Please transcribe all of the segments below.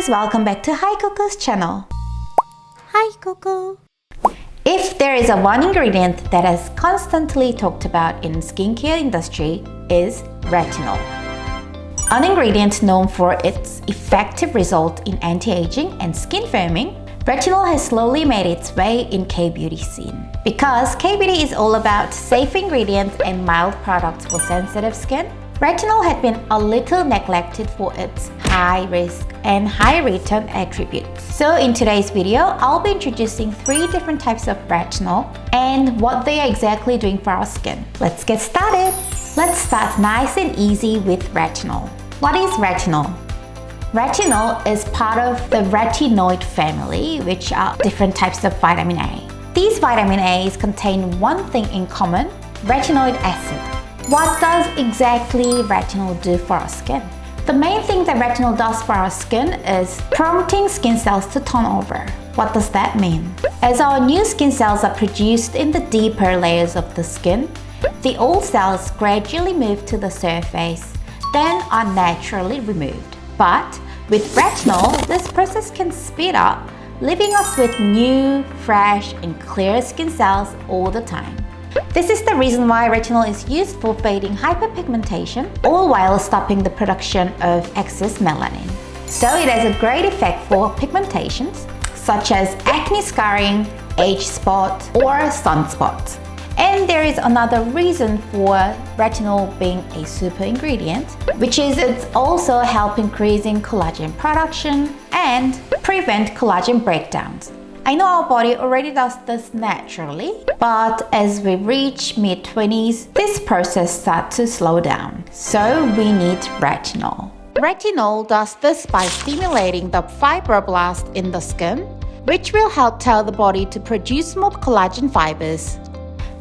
guys, welcome back to Hikoco's channel. Hikoco. If there is a one ingredient that is constantly talked about in skincare industry is retinol. An ingredient known for its effective result in anti-aging and skin firming, retinol has slowly made its way in K-beauty scene. Because K-beauty is all about safe ingredients and mild products for sensitive skin, retinol had been a little neglected for its high risk and high return attributes. So in today's video, I'll be introducing 3 different types of retinol and what they are exactly doing for our skin. Let's get started. Let's start nice and easy with retinol. What is retinol? Retinol is part of the retinoid family, which are different types of vitamin A. These vitamin A's contain one thing in common, retinoic acid. What does exactly retinol do for our skin? The main thing that retinol does for our skin is promoting skin cells to turn over. What does that mean? As our new skin cells are produced in the deeper layers of the skin, the old cells gradually move to the surface, then are naturally removed. But with retinol, this process can speed up, leaving us with new, fresh, and clear skin cells all the time. This is the reason why retinol is used for fading hyperpigmentation, all while stopping the production of excess melanin. So it has a great effect for pigmentations, such as acne scarring, age spot, or sunspots. And there is another reason for retinol being a super ingredient, which is it's also help increasing collagen production and prevent collagen breakdowns. I know our body already does this naturally, but as we reach mid-20s, this process starts to slow down. So we need retinol. Retinol does this by stimulating the fibroblast in the skin, which will help tell the body to produce more collagen fibers.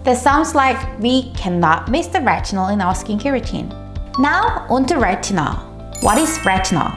That sounds like we cannot miss the retinol in our skincare routine. Now onto retinol. What is retinol?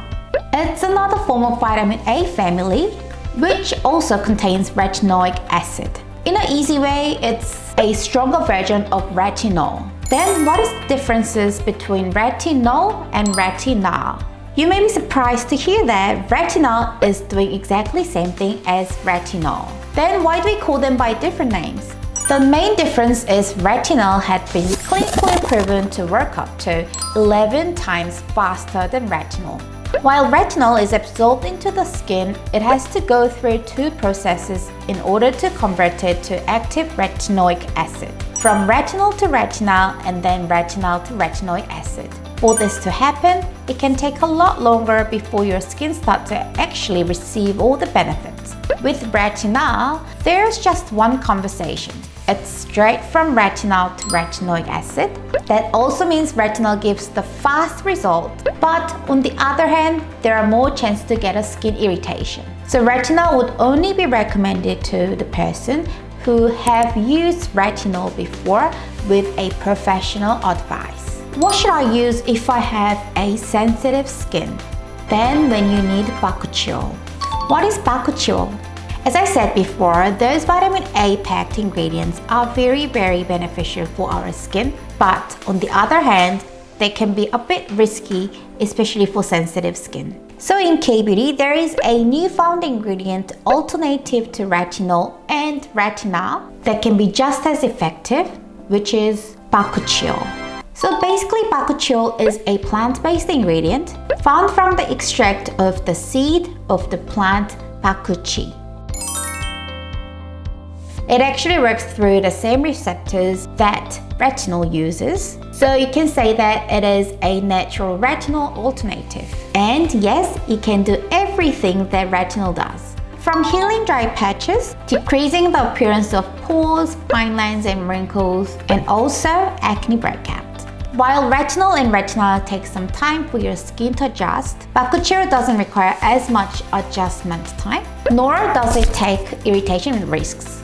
It's another form of vitamin A family, which also contains retinoic acid. In an easy way, it's a stronger version of retinol. Then what is the differences between retinol and retinal? You may be surprised to hear that retinol is doing exactly the same thing as retinol. Then why do we call them by different names? The main difference is retinol had been clinically proven to work up to 11 times faster than retinol. While retinol is absorbed into the skin, it has to go through 2 processes in order to convert it to active retinoic acid. From retinol to retinal and then retinal to retinoic acid. For this to happen, it can take a lot longer before your skin starts to actually receive all the benefits. With retinal, there's just one conversation. It's straight from retinal to retinoic acid. That also means retinol gives the fast result, but on the other hand, there are more chances to get a skin irritation. So retinol would only be recommended to the person who have used retinol before with a professional advice. What should I use if I have a sensitive skin? Then when you need Bakuchiol. What is Bakuchiol? As I said before, those vitamin A packed ingredients are very beneficial for our skin, but on the other hand, they can be a bit risky, especially for sensitive skin. So in K-beauty, there is a newfound ingredient alternative to retinol and retinal that can be just as effective, which is Bakuchiol. So basically, Bakuchiol is a plant-based ingredient found from the extract of the seed of the plant Bakuchi. It actually works through the same receptors that retinol uses, so you can say that it is a natural retinol alternative. And yes, it can do everything that retinol does. From healing dry patches, decreasing the appearance of pores, fine lines and wrinkles, and also acne breakout. While retinol and retinal take some time for your skin to adjust, Bakuchiol doesn't require as much adjustment time, nor does it take irritation risks.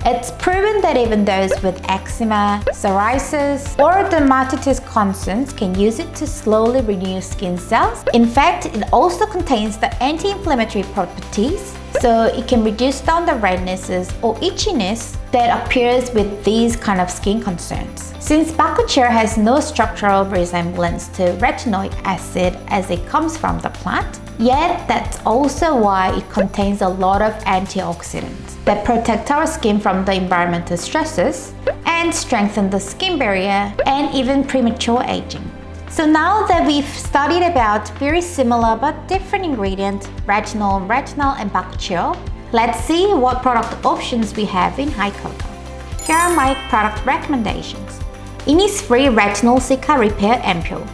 It's proven that even those with eczema, psoriasis, or dermatitis concerns can use it to slowly renew skin cells. In fact, it also contains the anti-inflammatory properties, so it can reduce down the rednesses or itchiness that appears with these kind of skin concerns. Since Bakuchiol has no structural resemblance to retinoic acid as it comes from the plant, Yet that's also why it contains a lot of antioxidants that protect our skin from the environmental stresses and strengthen the skin barrier and even premature aging. So now that we've studied about very similar but different ingredients, retinol, and Bakuchiol, let's see what product options we have in Hikoco. Here are my product recommendations. Innisfree Retinal Cica Repair Ampoule.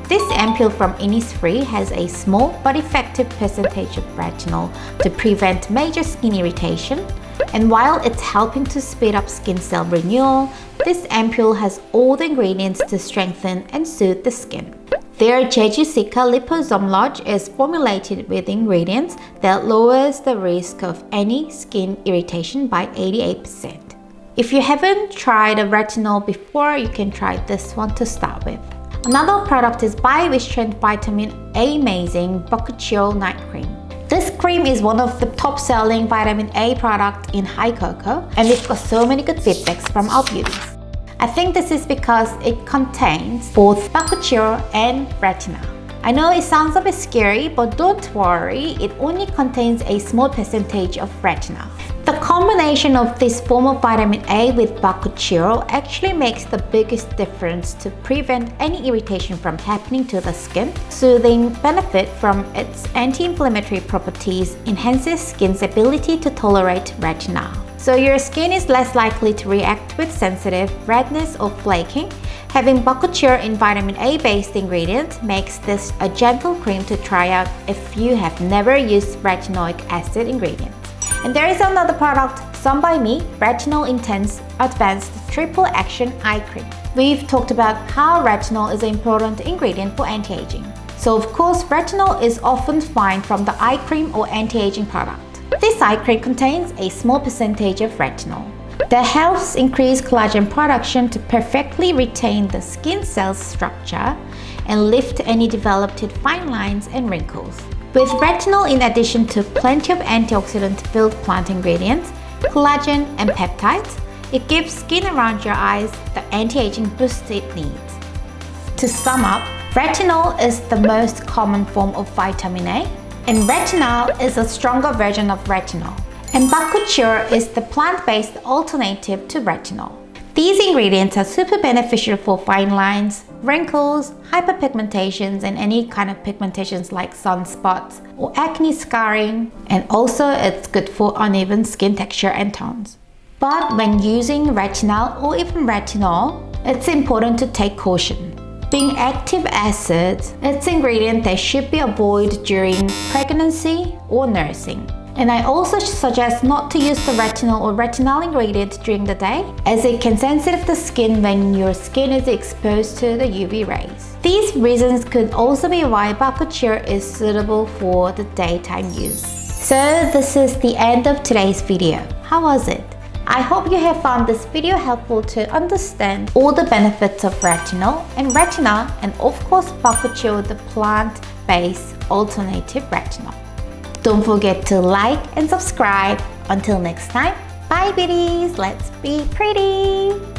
This ampoule from Innisfree has a small but effective percentage of retinol to prevent major skin irritation, and while it's helping to speed up skin cell renewal, this ampoule has all the ingredients to strengthen and soothe the skin. Their Jeju Cica Liposome Lodge is formulated with ingredients that lowers the risk of any skin irritation by 88%. If you haven't tried a retinol before, you can try this one to start with. Another product is by Wishtrend Vitamin A Amazing Bakuchiol Night Cream. This cream is one of the top-selling vitamin A product in Hikoco, and we've got so many good feedbacks from our beauties. I think this is because it contains both Bakuchiol and Retinal. I know it sounds a bit scary, but don't worry, it only contains a small percentage of retinol. The combination of this form of vitamin A with Bakuchiol actually makes the biggest difference to prevent any irritation from happening to the skin. Soothing benefit from its anti-inflammatory properties enhances skin's ability to tolerate retinol. So your skin is less likely to react with sensitive redness or flaking. Having Bakuchiol in vitamin A-based ingredient makes this a gentle cream to try out if you have never used retinoic acid ingredients. And there is another product, some by me, Retinol Intense Advanced Triple Action Eye Cream. We've talked about how retinol is an important ingredient for anti-aging. So of course, retinol is often found from the eye cream or anti-aging product. This eye cream contains a small percentage of retinol that helps increase collagen production to perfectly retain the skin cell's structure and lift any developed fine lines and wrinkles. With retinol in addition to plenty of antioxidant-filled plant ingredients, collagen and peptides, it gives skin around your eyes the anti-aging boost it needs. To sum up, retinol is the most common form of vitamin A, and retinol is a stronger version of retinol. And Bakuchiol is the plant-based alternative to retinol. These ingredients are super beneficial for fine lines, wrinkles, hyperpigmentations, and any kind of pigmentations like sunspots or acne scarring, and also it's good for uneven skin texture and tones. But when using retinol or even retinol, it's important to take caution. Being active acids, it's an ingredient that should be avoided during pregnancy or nursing. And I also suggest not to use the retinol or retinol ingredient during the day, as it can sensitive the skin when your skin is exposed to the UV rays. These reasons could also be why Bakuchiol is suitable for the daytime use. So this is the end of today's video. How was it? I hope you have found this video helpful to understand all the benefits of retinol, and of course Bakuchiol, the plant-based alternative retinol. Don't forget to like and subscribe. Until next time, bye beauties, let's be pretty!